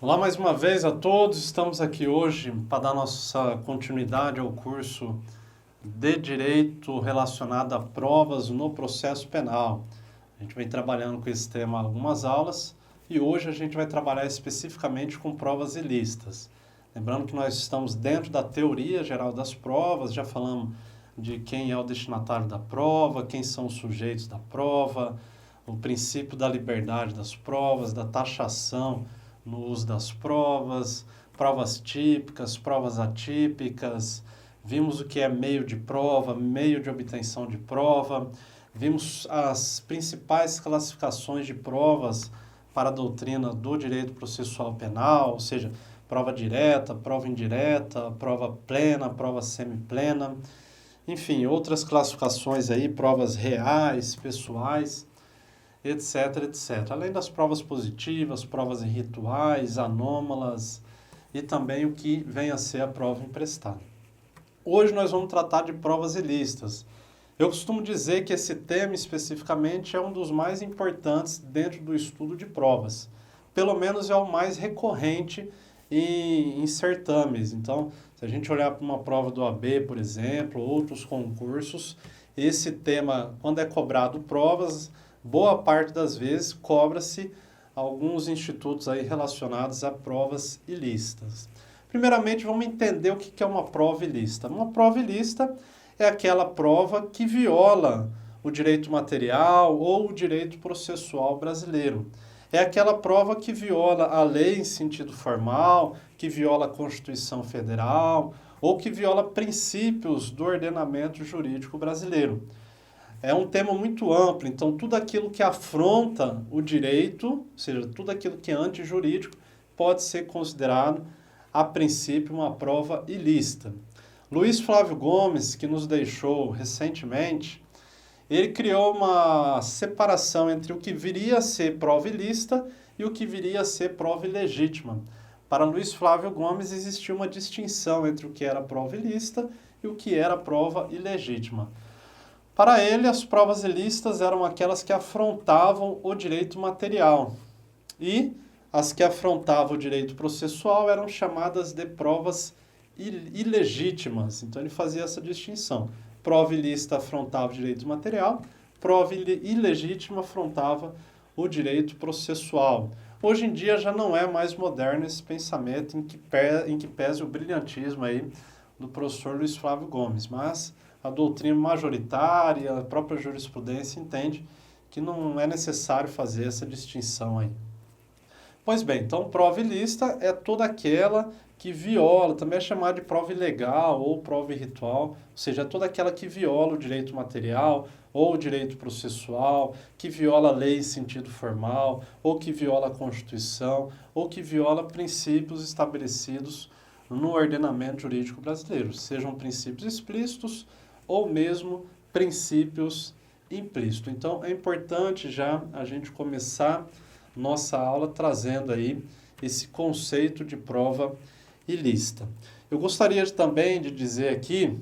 Olá mais uma vez a todos, estamos aqui hoje para dar nossa continuidade ao curso de Direito relacionado a provas no processo penal. A gente vem trabalhando com esse tema há algumas aulas e hoje a gente vai trabalhar especificamente com provas ilícitas. Lembrando que nós estamos dentro da teoria geral das provas, já falamos de quem é o destinatário da prova, quem são os sujeitos da prova, o princípio da liberdade das provas, da taxação no uso das provas, provas típicas, provas atípicas, vimos o que é meio de prova, meio de obtenção de prova, vimos as principais classificações de provas para a doutrina do direito processual penal, ou seja, prova direta, prova indireta, prova plena, prova semiplena, enfim, outras classificações aí, provas reais, pessoais, etc, etc. Além das provas positivas, provas rituais, anômalas e também o que vem a ser a prova emprestada. Hoje nós vamos tratar de provas ilícitas. Eu costumo dizer que esse tema especificamente é um dos mais importantes dentro do estudo de provas. Pelo menos é o mais recorrente em certames. Então, se a gente olhar para uma prova do OAB, por exemplo, outros concursos, esse tema, quando é cobrado provas, boa parte das vezes cobra-se alguns institutos aí relacionados a provas ilícitas. Primeiramente, vamos entender o que é uma prova ilícita. Uma prova ilícita é aquela prova que viola o direito material ou o direito processual brasileiro. É aquela prova que viola a lei em sentido formal, que viola a Constituição Federal ou que viola princípios do ordenamento jurídico brasileiro. É um tema muito amplo, então tudo aquilo que afronta o direito, ou seja, tudo aquilo que é antijurídico, pode ser considerado, a princípio, uma prova ilícita. Luiz Flávio Gomes, que nos deixou recentemente, ele criou uma separação entre o que viria a ser prova ilícita e o que viria a ser prova ilegítima. Para Luiz Flávio Gomes existia uma distinção entre o que era prova ilícita e o que era prova ilegítima. Para ele, as provas ilícitas eram aquelas que afrontavam o direito material e as que afrontavam o direito processual eram chamadas de provas ilegítimas. Então ele fazia essa distinção. Prova ilícita afrontava o direito material, prova ilegítima afrontava o direito processual. Hoje em dia já não é mais moderno esse pensamento em que pese o brilhantismo aí do professor Luiz Flávio Gomes, mas a doutrina majoritária, a própria jurisprudência entende que não é necessário fazer essa distinção aí. Pois bem, então prova ilícita é toda aquela que viola, também é chamada de prova ilegal ou prova irritual, ou seja, é toda aquela que viola o direito material ou o direito processual, que viola a lei em sentido formal, ou que viola a Constituição, ou que viola princípios estabelecidos no ordenamento jurídico brasileiro, sejam princípios explícitos ou mesmo princípios implícitos. Então, é importante já a gente começar nossa aula trazendo aí esse conceito de prova ilícita. Eu gostaria também de dizer aqui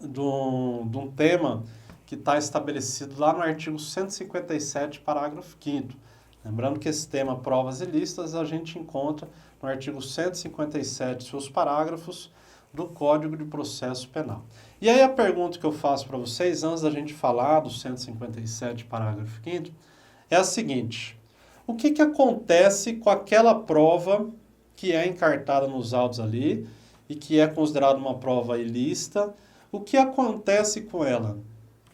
de um tema que está estabelecido lá no artigo 157, parágrafo 5º. Lembrando que esse tema, provas ilícitas, a gente encontra no artigo 157, seus parágrafos, do Código de Processo Penal. E aí a pergunta que eu faço para vocês, antes da gente falar do 157, parágrafo 5º, é a seguinte: o que acontece com aquela prova que é encartada nos autos ali e que é considerada uma prova ilícita? O que acontece com ela?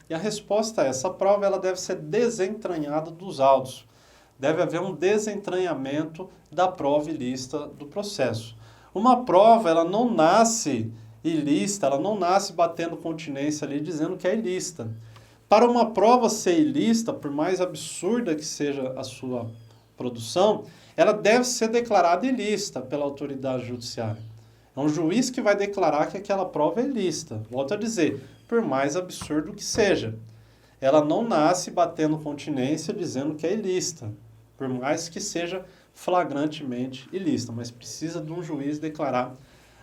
E a resposta é: essa prova ela deve ser desentranhada dos autos. Deve haver um desentranhamento da prova ilícita do processo. Uma prova, ela não nasce ilícita, ela não nasce batendo continência ali dizendo que é ilícita. Para uma prova ser ilícita, por mais absurda que seja a sua produção, ela deve ser declarada ilícita pela autoridade judiciária. É um juiz que vai declarar que aquela prova é ilícita. Volto a dizer, por mais absurdo que seja. Ela não nasce batendo continência dizendo que é ilícita, por mais que seja flagrantemente ilícita, mas precisa de um juiz declarar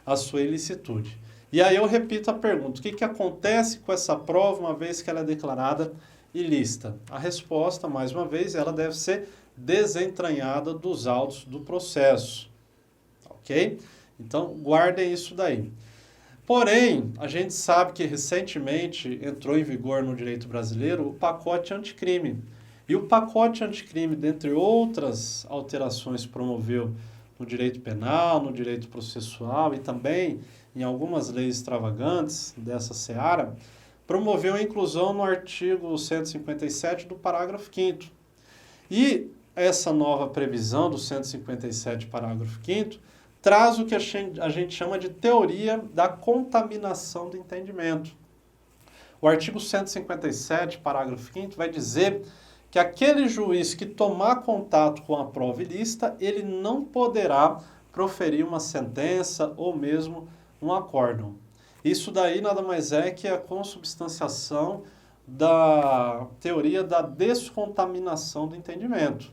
a sua ilicitude. E aí eu repito a pergunta: o que acontece com essa prova uma vez que ela é declarada ilícita? A resposta, mais uma vez, ela deve ser desentranhada dos autos do processo. Ok? Então, guardem isso daí. Porém, a gente sabe que recentemente entrou em vigor no direito brasileiro o pacote anticrime. E o pacote anticrime, dentre outras alterações, promoveu no direito penal, no direito processual e também em algumas leis extravagantes dessa seara, promoveu a inclusão no artigo 157 do parágrafo 5º. E essa nova previsão do 157, parágrafo 5º, traz o que a gente chama de teoria da contaminação do entendimento. O artigo 157, parágrafo 5º, vai dizer que aquele juiz que tomar contato com a prova ilícita, ele não poderá proferir uma sentença ou mesmo um acórdão. Isso daí nada mais é que a consubstanciação da teoria da descontaminação do entendimento,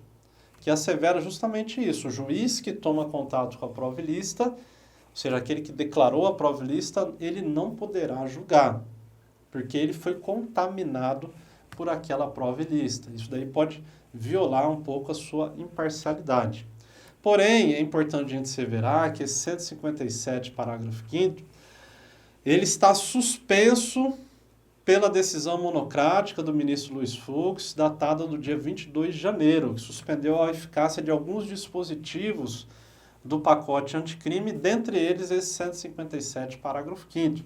que assevera justamente isso. O juiz que toma contato com a prova ilícita, ou seja, aquele que declarou a prova ilícita, ele não poderá julgar, porque ele foi contaminado por aquela prova ilícita. Isso daí pode violar um pouco a sua imparcialidade. Porém, é importante a gente asseverar que esse 157, parágrafo 5º, ele está suspenso pela decisão monocrática do ministro Luiz Fux, datada do dia 22 de janeiro, que suspendeu a eficácia de alguns dispositivos do pacote anticrime, dentre eles esse 157, parágrafo 5º.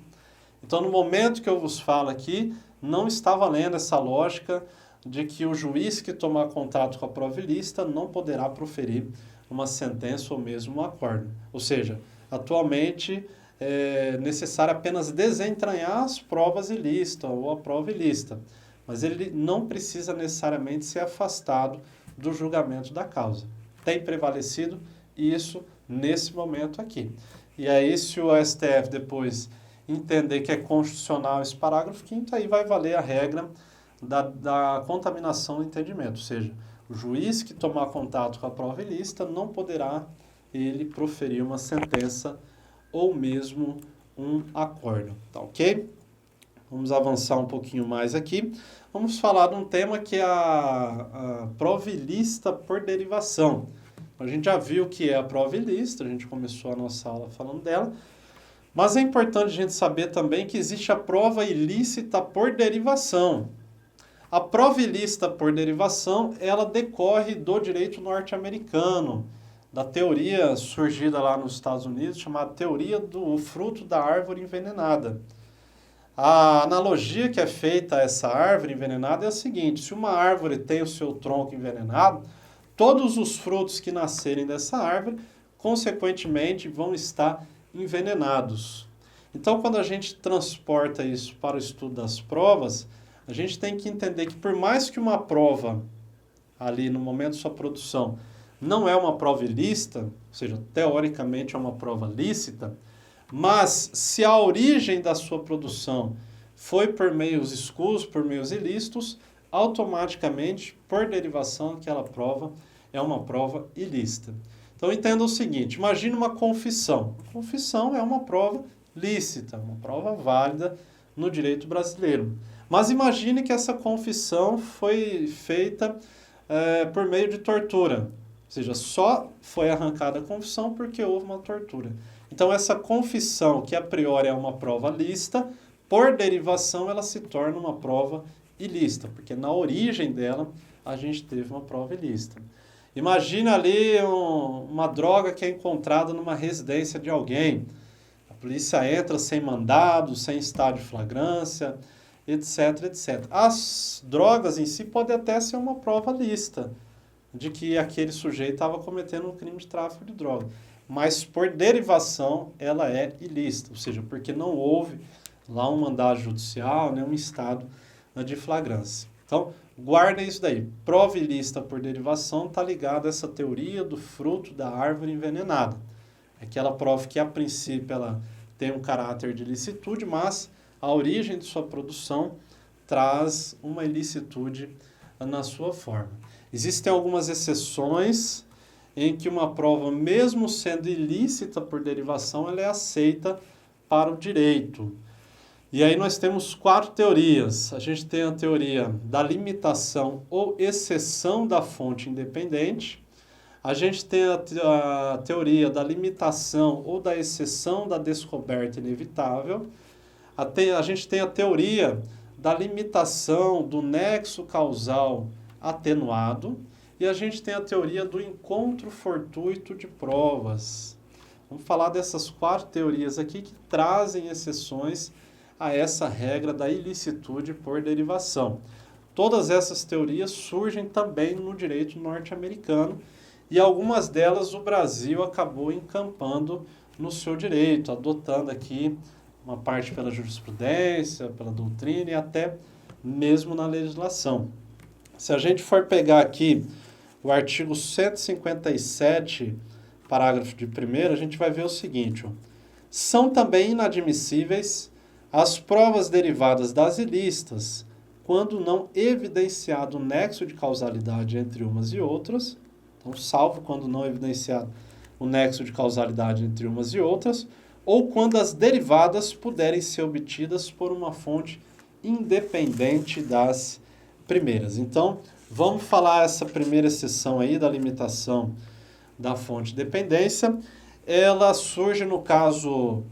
Então, no momento que eu vos falo aqui, não está valendo essa lógica de que o juiz que tomar contato com a prova ilícita não poderá proferir uma sentença ou mesmo um acórdão. Ou seja, atualmente é necessário apenas desentranhar as provas ilícitas ou a prova ilícita, mas ele não precisa necessariamente ser afastado do julgamento da causa. Tem prevalecido isso nesse momento aqui. E aí, se o STF depois entender que é constitucional esse parágrafo 5º, aí vai valer a regra da contaminação do entendimento, ou seja, o juiz que tomar contato com a prova ilícita não poderá ele proferir uma sentença ou mesmo um acórdão, tá ok? Vamos avançar um pouquinho mais aqui. Vamos falar de um tema que é a prova ilícita por derivação. A gente já viu o que é a prova ilícita, a gente começou a nossa aula falando dela, mas é importante a gente saber também que existe a prova ilícita por derivação. A prova ilícita por derivação, ela decorre do direito norte-americano, da teoria surgida lá nos Estados Unidos, chamada teoria do fruto da árvore envenenada. A analogia que é feita a essa árvore envenenada é a seguinte: se uma árvore tem o seu tronco envenenado, todos os frutos que nascerem dessa árvore, consequentemente, vão estar envenenados. Então, quando a gente transporta isso para o estudo das provas, a gente tem que entender que por mais que uma prova, ali no momento de sua produção, não é uma prova ilícita, ou seja, teoricamente é uma prova lícita, mas se a origem da sua produção foi por meios escusos, por meios ilícitos, automaticamente, por derivação, aquela prova é uma prova ilícita. Então, entenda o seguinte: imagine uma confissão. A confissão é uma prova lícita, uma prova válida no direito brasileiro. Mas imagine que essa confissão foi feita por meio de tortura. Ou seja, só foi arrancada a confissão porque houve uma tortura. Então, essa confissão, que a priori é uma prova lícita, por derivação ela se torna uma prova ilícita, porque na origem dela a gente teve uma prova ilícita. Imagina ali uma droga que é encontrada numa residência de alguém. A polícia entra sem mandado, sem estado de flagrância, etc, etc. As drogas em si podem até ser uma prova lícita de que aquele sujeito estava cometendo um crime de tráfico de droga. Mas, por derivação, ela é ilícita, ou seja, porque não houve lá um mandado judicial, nem um estado de flagrância. Então, guardem isso daí. Prova ilícita por derivação está ligada a essa teoria do fruto da árvore envenenada. Aquela prova que, a princípio, ela tem um caráter de ilicitude, mas a origem de sua produção traz uma ilicitude na sua forma. Existem algumas exceções em que uma prova, mesmo sendo ilícita por derivação, ela é aceita para o direito. E aí nós temos 4 teorias. A gente tem a teoria da limitação ou exceção da fonte independente. A gente tem a teoria da limitação ou da exceção da descoberta inevitável. A gente tem a teoria da limitação do nexo causal atenuado. E a gente tem a teoria do encontro fortuito de provas. Vamos falar dessas 4 teorias aqui que trazem exceções a essa regra da ilicitude por derivação. Todas essas teorias surgem também no direito norte-americano e algumas delas o Brasil acabou encampando no seu direito, adotando aqui uma parte pela jurisprudência, pela doutrina e até mesmo na legislação. Se a gente for pegar aqui o artigo 157, parágrafo de 1º, a gente vai ver o seguinte: são também inadmissíveis as provas derivadas das ilícitas, quando não evidenciado o nexo de causalidade entre umas e outras, então, salvo quando não evidenciado o nexo de causalidade entre umas e outras, ou quando as derivadas puderem ser obtidas por uma fonte independente das primeiras. Então, vamos falar essa primeira exceção aí da limitação da fonte de dependência. Ela surge no caso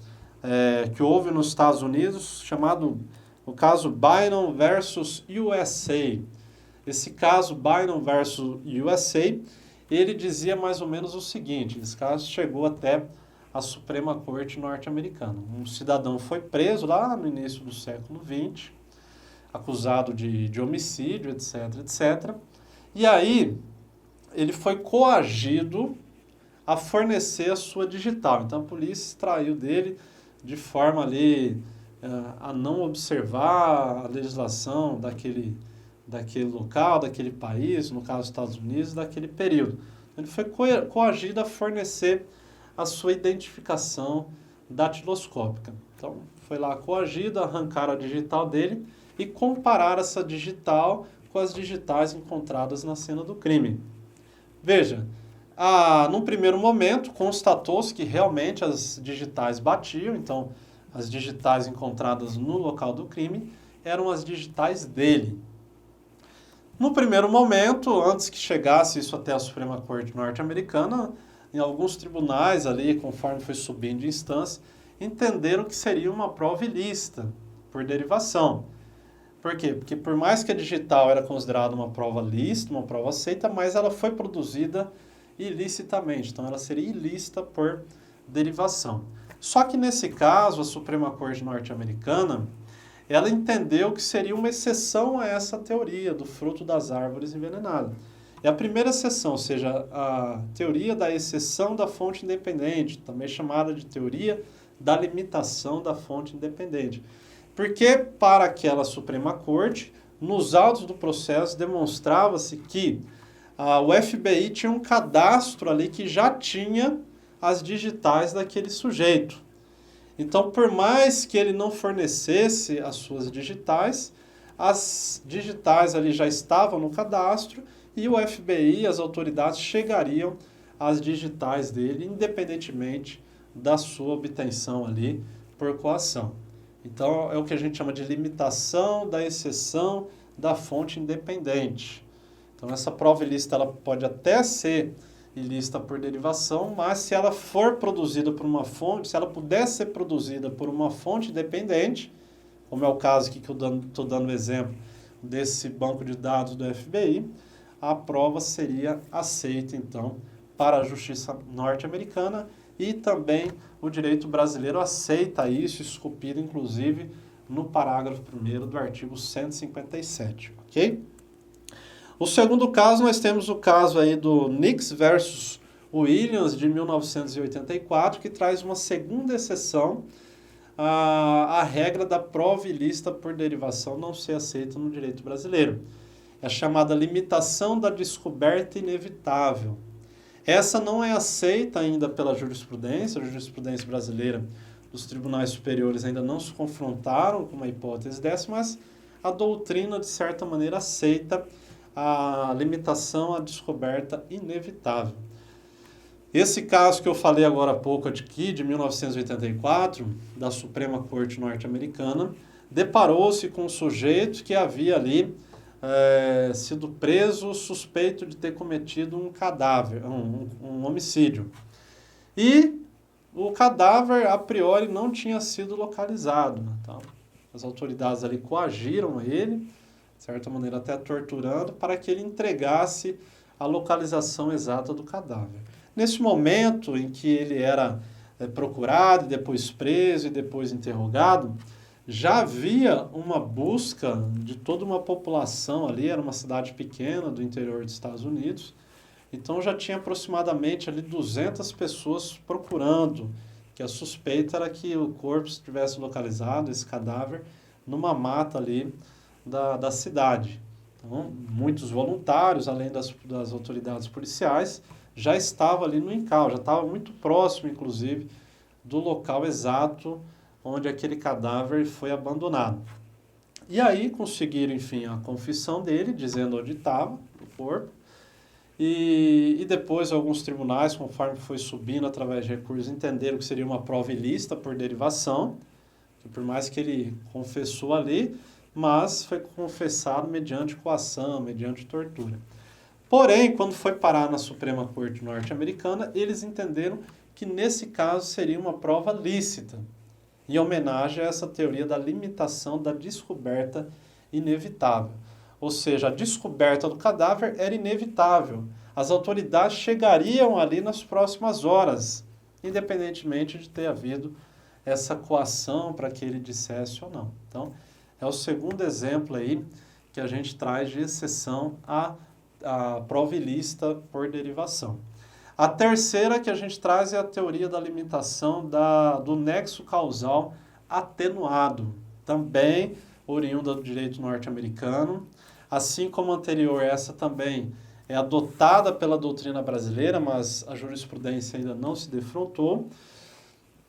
que houve nos Estados Unidos, chamado o caso Bynum versus USA. Esse caso Bynum versus USA, ele dizia mais ou menos o seguinte: esse caso chegou até a Suprema Corte norte-americana. Um cidadão foi preso lá no início do século XX, acusado de homicídio, etc, etc. E aí, ele foi coagido a fornecer a sua digital. Então, a polícia extraiu dele de forma ali a não observar a legislação daquele local, daquele país, no caso dos Estados Unidos, daquele período. Ele foi coagido a fornecer a sua identificação datiloscópica. Então, foi lá coagido, arrancaram a digital dele e compararam essa digital com as digitais encontradas na cena do crime. Veja, num primeiro momento, constatou-se que realmente as digitais batiam, então as digitais encontradas no local do crime eram as digitais dele. No primeiro momento, antes que chegasse isso até a Suprema Corte norte-americana, em alguns tribunais ali, conforme foi subindo de instância, entenderam que seria uma prova ilícita, por derivação. Por quê? Porque por mais que a digital era considerada uma prova lícita, uma prova aceita, mas ela foi produzida ilicitamente, então ela seria ilícita por derivação. Só que nesse caso, a Suprema Corte norte-americana, ela entendeu que seria uma exceção a essa teoria do fruto das árvores envenenadas. É a primeira exceção, ou seja, a teoria da exceção da fonte independente, também chamada de teoria da limitação da fonte independente. Porque para aquela Suprema Corte, nos autos do processo demonstrava-se que o FBI tinha um cadastro ali que já tinha as digitais daquele sujeito. Então, por mais que ele não fornecesse as suas digitais, as digitais ali já estavam no cadastro e o FBI, as autoridades, chegariam às digitais dele, independentemente da sua obtenção ali por coação. Então, é o que a gente chama de limitação da exceção da fonte independente. Então, essa prova ilícita ela pode até ser ilícita por derivação, mas se ela for produzida por uma fonte, se ela puder ser produzida por uma fonte independente, como é o caso aqui que eu estou dando o exemplo desse banco de dados do FBI, a prova seria aceita, então, para a justiça norte-americana e também o direito brasileiro aceita isso, esculpido, inclusive, no parágrafo 1º do artigo 157, ok? O segundo caso, nós temos o caso aí do Nix versus Williams, de 1984, que traz uma segunda exceção à regra da prova ilícita por derivação não ser aceita no direito brasileiro. É a chamada limitação da descoberta inevitável. Essa não é aceita ainda pela jurisprudência, a jurisprudência brasileira, os tribunais superiores ainda não se confrontaram com uma hipótese dessa, mas a doutrina, de certa maneira, aceita a limitação à descoberta inevitável. Esse caso que eu falei agora há pouco aqui, de 1984, da Suprema Corte Norte-Americana, deparou-se com um sujeito que havia ali sido preso suspeito de ter cometido um cadáver, um homicídio. E o cadáver, a priori, não tinha sido localizado. Então, as autoridades ali coagiram ele, de certa maneira até torturando, para que ele entregasse a localização exata do cadáver. Nesse momento em que ele era procurado, depois preso e depois interrogado, já havia uma busca de toda uma população ali, era uma cidade pequena do interior dos Estados Unidos, então já tinha aproximadamente ali 200 pessoas procurando, que a suspeita era que o corpo estivesse localizado, esse cadáver, numa mata ali da cidade. Então, muitos voluntários, além das autoridades policiais, já estavam ali no encal, já estava muito próximo, inclusive, do local exato onde aquele cadáver foi abandonado. E aí conseguiram, enfim, a confissão dele, dizendo onde estava o corpo, e depois alguns tribunais, conforme foi subindo através de recursos, entenderam que seria uma prova ilícita por derivação, que por mais que ele confessou ali, mas foi confessado mediante coação, mediante tortura. Porém, quando foi parar na Suprema Corte Norte-Americana, eles entenderam que nesse caso seria uma prova lícita, em homenagem a essa teoria da limitação da descoberta inevitável. Ou seja, a descoberta do cadáver era inevitável. As autoridades chegariam ali nas próximas horas, independentemente de ter havido essa coação para que ele dissesse ou não. Então, é o segundo exemplo aí que a gente traz de exceção à prova ilícita por derivação. A terceira que a gente traz é a teoria da limitação do nexo causal atenuado, também oriunda do direito norte-americano. Assim como a anterior, essa também é adotada pela doutrina brasileira, mas a jurisprudência ainda não se defrontou.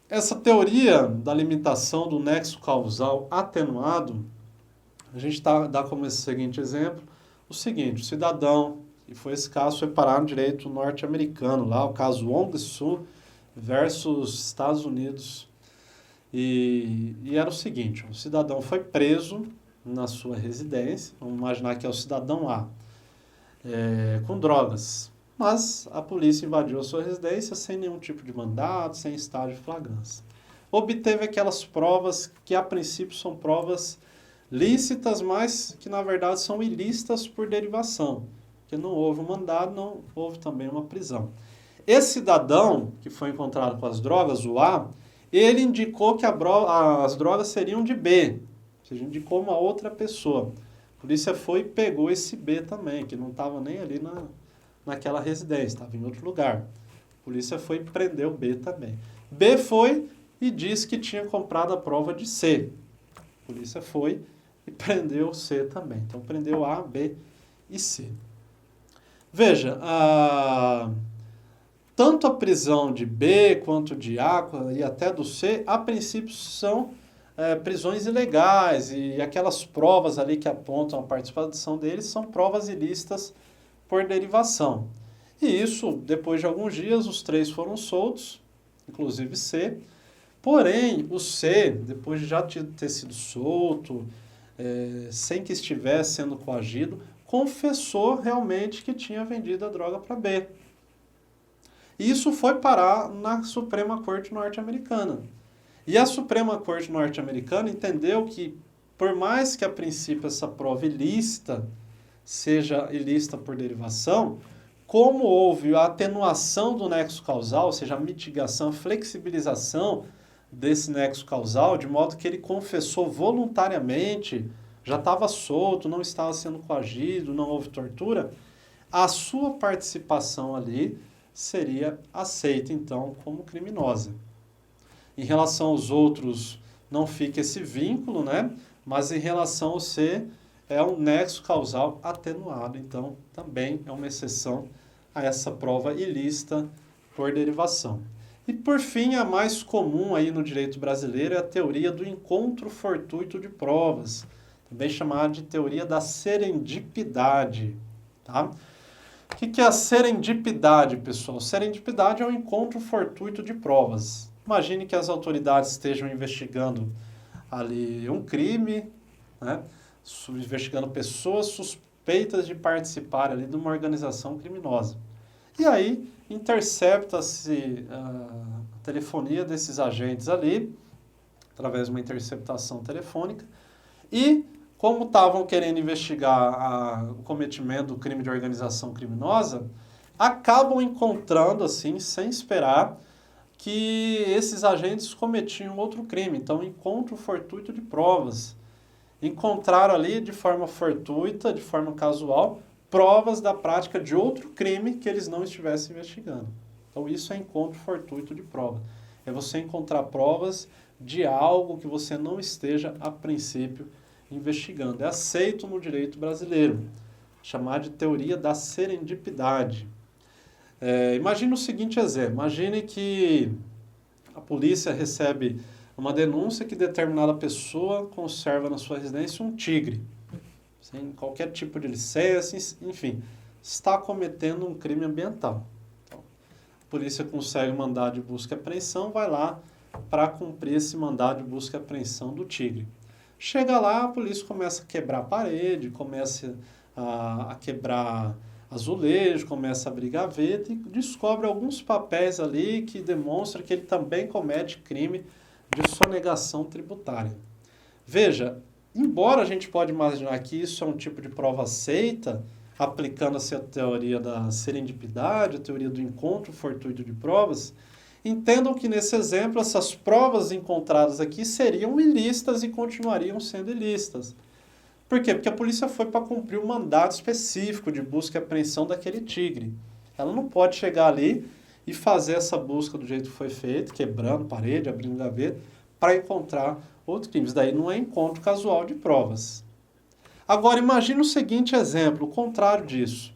Essa teoria da limitação do nexo causal atenuado, a gente dá como esse seguinte exemplo, o seguinte: o cidadão, e foi esse caso, foi parar no direito norte-americano, lá o caso Wong Soo versus Estados Unidos. E era o seguinte: o cidadão foi preso na sua residência, vamos imaginar que é o cidadão A, com drogas, mas a polícia invadiu a sua residência sem nenhum tipo de mandato, sem estado de flagrância. Obteve aquelas provas que a princípio são provas lícitas, mas que na verdade são ilícitas por derivação, porque não houve um mandado, não houve também uma prisão. Esse cidadão que foi encontrado com as drogas, o A, ele indicou que as drogas seriam de B, ou seja, indicou uma outra pessoa. A polícia foi e pegou esse B também, que não estava nem ali naquela residência, estava em outro lugar. A polícia foi e prendeu B também. B foi e disse que tinha comprado a prova de C. A polícia foi e prendeu C também. Então, prendeu A, B e C. Veja, tanto a prisão de B quanto de A e até do C, a princípio são prisões ilegais, e aquelas provas ali que apontam a participação deles são provas ilícitas por derivação. E isso, depois de alguns dias, os três foram soltos, inclusive C. Porém, o C, depois de já ter sido solto, sem que estivesse sendo coagido, confessou realmente que tinha vendido a droga para B. E isso foi parar na Suprema Corte Norte-Americana. E a Suprema Corte Norte-Americana entendeu que, por mais que a princípio essa prova ilícita seja ilícita por derivação, como houve a atenuação do nexo causal, ou seja, a mitigação, a flexibilização desse nexo causal, de modo que ele confessou voluntariamente, já estava solto, não estava sendo coagido, não houve tortura, a sua participação ali seria aceita, então, como criminosa. Em relação aos outros, não fica esse vínculo, né? Mas em relação ao C, é um nexo causal atenuado, então também é uma exceção a essa prova ilícita por derivação. E por fim, a mais comum aí no direito brasileiro é a teoria do encontro fortuito de provas, também chamada de teoria da serendipidade, tá? O que é a serendipidade, pessoal? Serendipidade é o encontro fortuito de provas. Imagine que as autoridades estejam investigando ali um crime, né? Investigando pessoas suspeitas de participar ali de uma organização criminosa. E aí intercepta-se a telefonia desses agentes ali, através de uma interceptação telefônica, e como estavam querendo investigar o cometimento do crime de organização criminosa, acabam encontrando, assim, sem esperar, que esses agentes cometiam outro crime. Então, encontro fortuito de provas. Encontraram ali, de forma fortuita, de forma casual, provas da prática de outro crime que eles não estivessem investigando. Então, isso é encontro fortuito de prova. É você encontrar provas de algo que você não esteja, a princípio, investigando. É aceito no direito brasileiro, chamar de teoria da serendipidade. Imagine o seguinte exemplo, imagine que a polícia recebe uma denúncia que determinada pessoa conserva na sua residência um tigre, sem qualquer tipo de licença, enfim, está cometendo um crime ambiental. Então, a polícia consegue mandado de busca e apreensão, vai lá para cumprir esse mandado de busca e apreensão do tigre. Chega lá, a polícia começa a quebrar a parede, começa a quebrar azulejo, começa a abrir gaveta e descobre alguns papéis ali que demonstram que ele também comete crime de sonegação tributária. Veja, embora a gente pode imaginar que isso é um tipo de prova aceita, aplicando a teoria da serendipidade, a teoria do encontro fortuito de provas, entendam que nesse exemplo essas provas encontradas aqui seriam ilícitas e continuariam sendo ilícitas. Por quê? Porque a polícia foi para cumprir um mandato específico de busca e apreensão daquele tigre. Ela não pode chegar ali e fazer essa busca do jeito que foi feito, quebrando parede, abrindo gaveta, para encontrar outros crimes. Daí não é encontro casual de provas. Agora, imagine o seguinte exemplo, o contrário disso.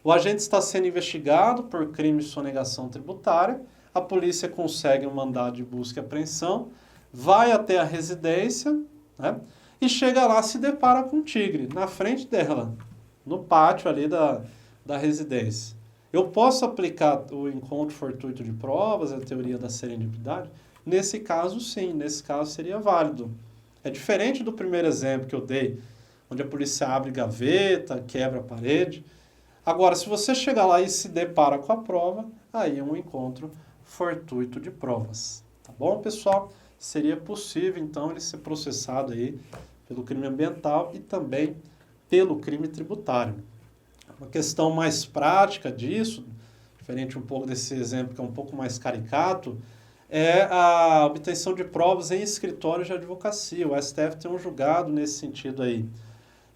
O agente está sendo investigado por crime de sonegação tributária, a polícia consegue um mandado de busca e apreensão, vai até a residência, né, e chega lá, se depara com um tigre na frente dela, no pátio ali da residência. Eu posso aplicar o encontro fortuito de provas, a teoria da serendipidade? Nesse caso, sim, nesse caso seria válido. É diferente do primeiro exemplo que eu dei, onde a polícia abre gaveta, quebra a parede. Agora, se você chegar lá e se depara com a prova, aí é um encontro fortuito de provas. Tá bom, pessoal? Seria possível, então, ele ser processado aí pelo crime ambiental e também pelo crime tributário. Uma questão mais prática disso, diferente um pouco desse exemplo que é um pouco mais caricato, é a obtenção de provas em escritórios de advocacia. O STF tem um julgado nesse sentido aí.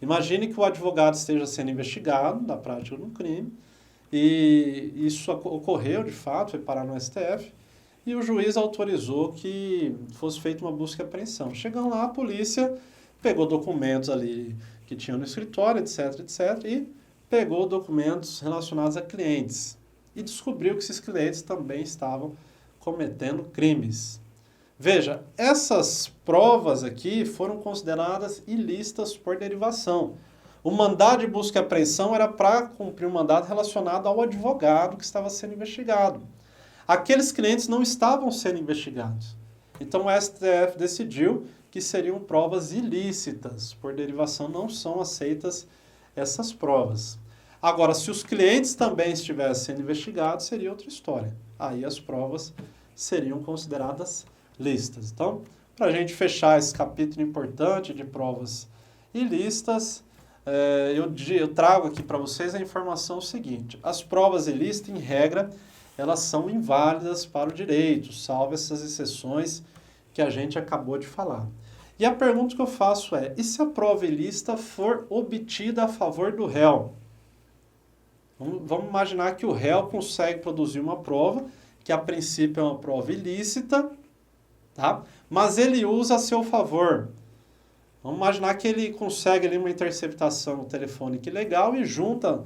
Imagine que o advogado esteja sendo investigado na prática de um crime, e isso ocorreu de fato, foi parar no STF, e o juiz autorizou que fosse feita uma busca e apreensão. Chegando lá, a polícia pegou documentos ali que tinham no escritório, etc, etc, e pegou documentos relacionados a clientes. E descobriu que esses clientes também estavam cometendo crimes. Veja, essas provas aqui foram consideradas ilícitas por derivação. O mandado de busca e apreensão era para cumprir um mandado relacionado ao advogado que estava sendo investigado. Aqueles clientes não estavam sendo investigados. Então o STF decidiu que seriam provas ilícitas. Por derivação, não são aceitas essas provas. Agora, se os clientes também estivessem sendo investigados, seria outra história. Aí as provas seriam consideradas lícitas. Então, para a gente fechar esse capítulo importante de provas ilícitas, eu trago aqui para vocês a informação seguinte. As provas ilícitas, em regra, elas são inválidas para o direito, salvo essas exceções que a gente acabou de falar. E a pergunta que eu faço é, e se a prova ilícita for obtida a favor do réu? Vamos imaginar que o réu consegue produzir uma prova, que a princípio é uma prova ilícita, tá? Mas ele usa a seu favor. Vamos imaginar que ele consegue ali uma interceptação telefônica ilegal e junta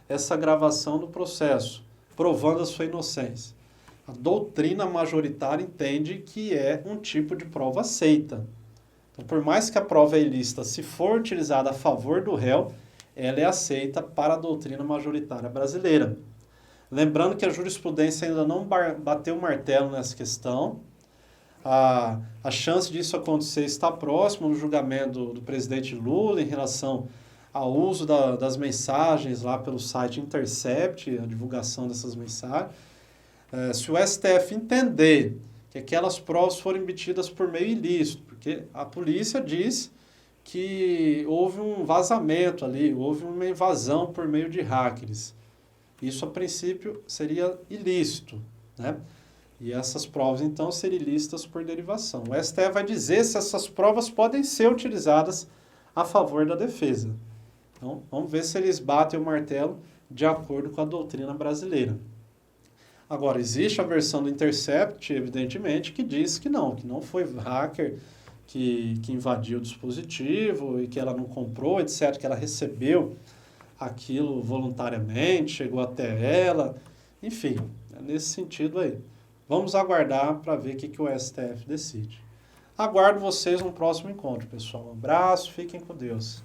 essa gravação do processo, provando a sua inocência. A doutrina majoritária entende que é um tipo de prova aceita. Então, por mais que a prova é ilícita, se for utilizada a favor do réu, ela é aceita para a doutrina majoritária brasileira. Lembrando que a jurisprudência ainda não bateu o martelo nessa questão. A chance disso acontecer está próximo no julgamento do presidente Lula em relação ao uso das mensagens lá pelo site Intercept, a divulgação dessas mensagens. Se o STF entender que aquelas provas foram obtidas por meio ilícito, porque a polícia diz que houve um vazamento ali, houve uma invasão por meio de hackers. Isso, a princípio, seria ilícito, né? E essas provas, então, seriam ilícitas por derivação. O STF vai dizer se essas provas podem ser utilizadas a favor da defesa. Então, vamos ver se eles batem o martelo de acordo com a doutrina brasileira. Agora, existe a versão do Intercept, evidentemente, que diz que não foi hacker que invadiu o dispositivo e que ela não comprou, etc., que ela recebeu aquilo voluntariamente, chegou até ela, enfim, é nesse sentido aí. Vamos aguardar para ver o que o STF decide. Aguardo vocês no próximo encontro, pessoal. Um abraço, fiquem com Deus.